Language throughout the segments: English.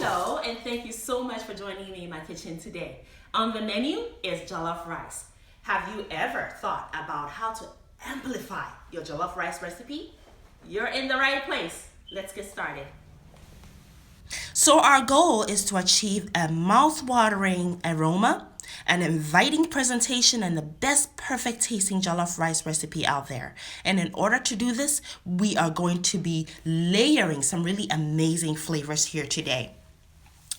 Hello, and thank you so much for joining me in my kitchen today. On the menu is jollof rice. Have you ever thought about how to amplify your jollof rice recipe? You're in the right place. Let's get started. So our goal is to achieve a mouth-watering aroma, an inviting presentation, and the best perfect tasting jollof rice recipe out there. And in order to do this, we are going to be layering some really amazing flavors here today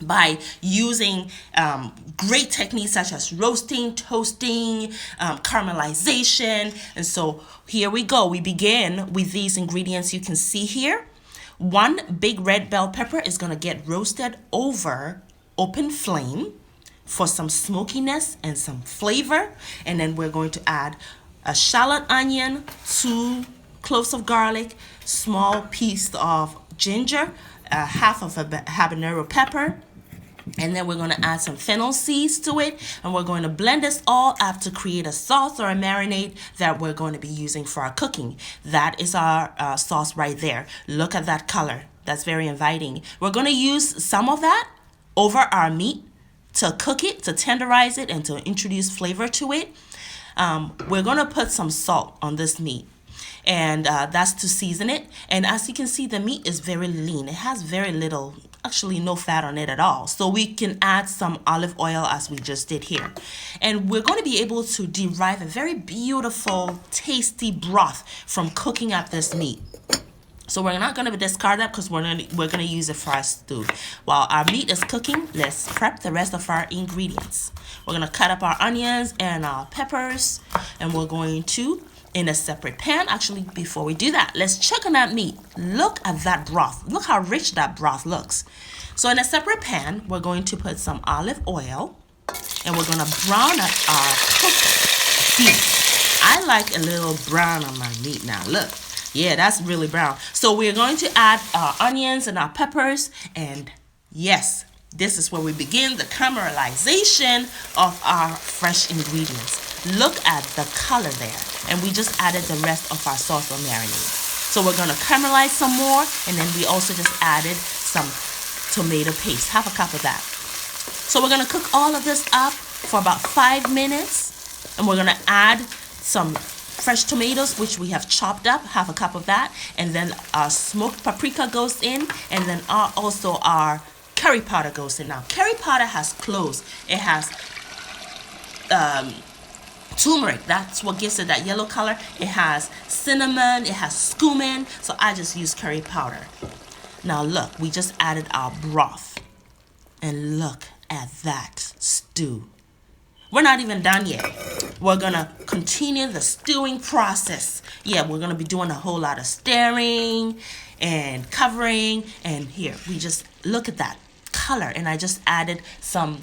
by using great techniques such as roasting, toasting, caramelization. And so here we go. We begin with these ingredients you can see here. One big red bell pepper is going to get roasted over open flame for some smokiness and some flavor. And then we're going to add a shallot onion, 2 cloves of garlic, small piece of ginger, half of a habanero pepper, and then we're going to add some fennel seeds to it, and we're going to blend this all up to create a sauce or a marinade that we're going to be using for our cooking. That is our sauce right there. Look at that color. That's very inviting. We're going to use some of that over our meat to cook it, to tenderize it, and to introduce flavor to it. We're going to put some salt on this meat, and that's to season it. And as you can see, the meat is very lean. It has very little, actually no fat on it at all. So we can add some olive oil as we just did here. And we're going to be able to derive a very beautiful, tasty broth from cooking up this meat. So we're not going to discard that because we're going to use it for our stew. While our meat is cooking, let's prep the rest of our ingredients. We're going to cut up our onions and our peppers, and we're going to, in a separate pan. Actually, before we do that, let's check on that meat. Look at that broth. Look how rich that broth looks. So in a separate pan, we're going to put some olive oil, and we're going to brown up our cooked beef. I like a little brown on my meat now. Look. Yeah, that's really brown. So we're going to add our onions and our peppers, and yes, this is where we begin the caramelization of our fresh ingredients. Look at the color there. And we just added the rest of our sauce or marinade. So we're going to caramelize some more, and then we also just added some tomato paste, half a cup of that. So we're going to cook all of this up for about 5 minutes, and we're going to add some fresh tomatoes, which we have chopped up, half a cup of that, and then our smoked paprika goes in, and then also our curry powder goes in. Now, curry powder has cloves. It has turmeric. That's what gives it that yellow color. It has cinnamon. It has cumin. So I just use curry powder. Now look, we just added our broth, and look at that stew. We're not even done yet. We're going to continue the stewing process. Yeah, we're going to be doing a whole lot of stirring and covering. And here, we just look at that color. And I just added some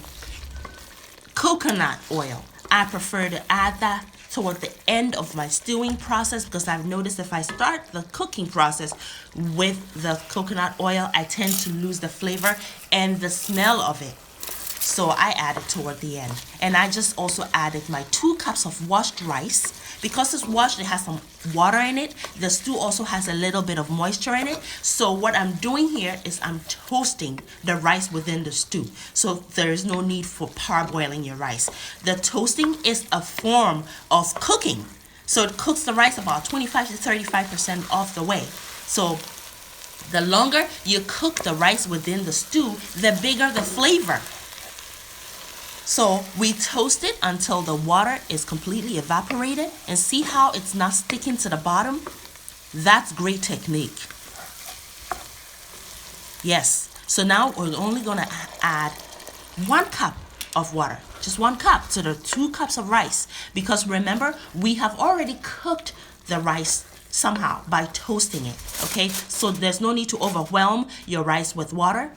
coconut oil. I prefer to add that toward the end of my stewing process because I've noticed if I start the cooking process with the coconut oil, I tend to lose the flavor and the smell of it. So I added toward the end. And I just also added my 2 cups of washed rice. Because it's washed, it has some water in it. The stew also has a little bit of moisture in it. So what I'm doing here is I'm toasting the rice within the stew. So there is no need for parboiling your rice. The toasting is a form of cooking. So it cooks the rice about 25 to 35% of the way. So the longer you cook the rice within the stew, the bigger the flavor. So we toast it until the water is completely evaporated, and see how it's not sticking to the bottom? That's great technique. Yes, so now we're only going to add 1 cup of water, just 1 cup to the 2 cups of rice, because remember, we have already cooked the rice somehow by toasting it, okay? So there's no need to overwhelm your rice with water.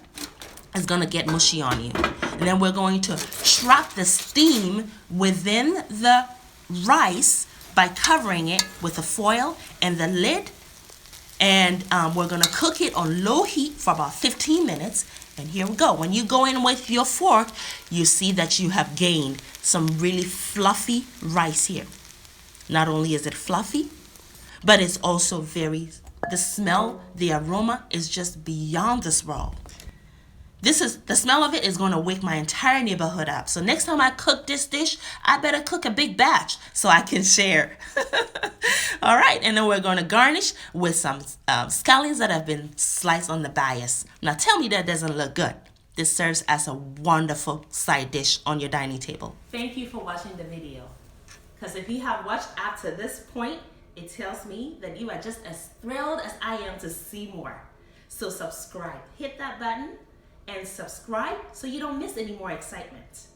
It's going to get mushy on you. And then we're going to trap the steam within the rice by covering it with a foil and the lid. And we're going to cook it on low heat for about 15 minutes. And here we go. When you go in with your fork, you see that you have gained some really fluffy rice here. Not only is it fluffy, but it's also the smell, the aroma is just beyond this world. The smell of it is going to wake my entire neighborhood up. So next time I cook this dish, I better cook a big batch so I can share. All right, and then we're going to garnish with some scallions that have been sliced on the bias. Now tell me that doesn't look good. This serves as a wonderful side dish on your dining table. Thank you for watching the video. Because if you have watched up to this point, it tells me that you are just as thrilled as I am to see more. So subscribe. Hit that button and subscribe so you don't miss any more excitement.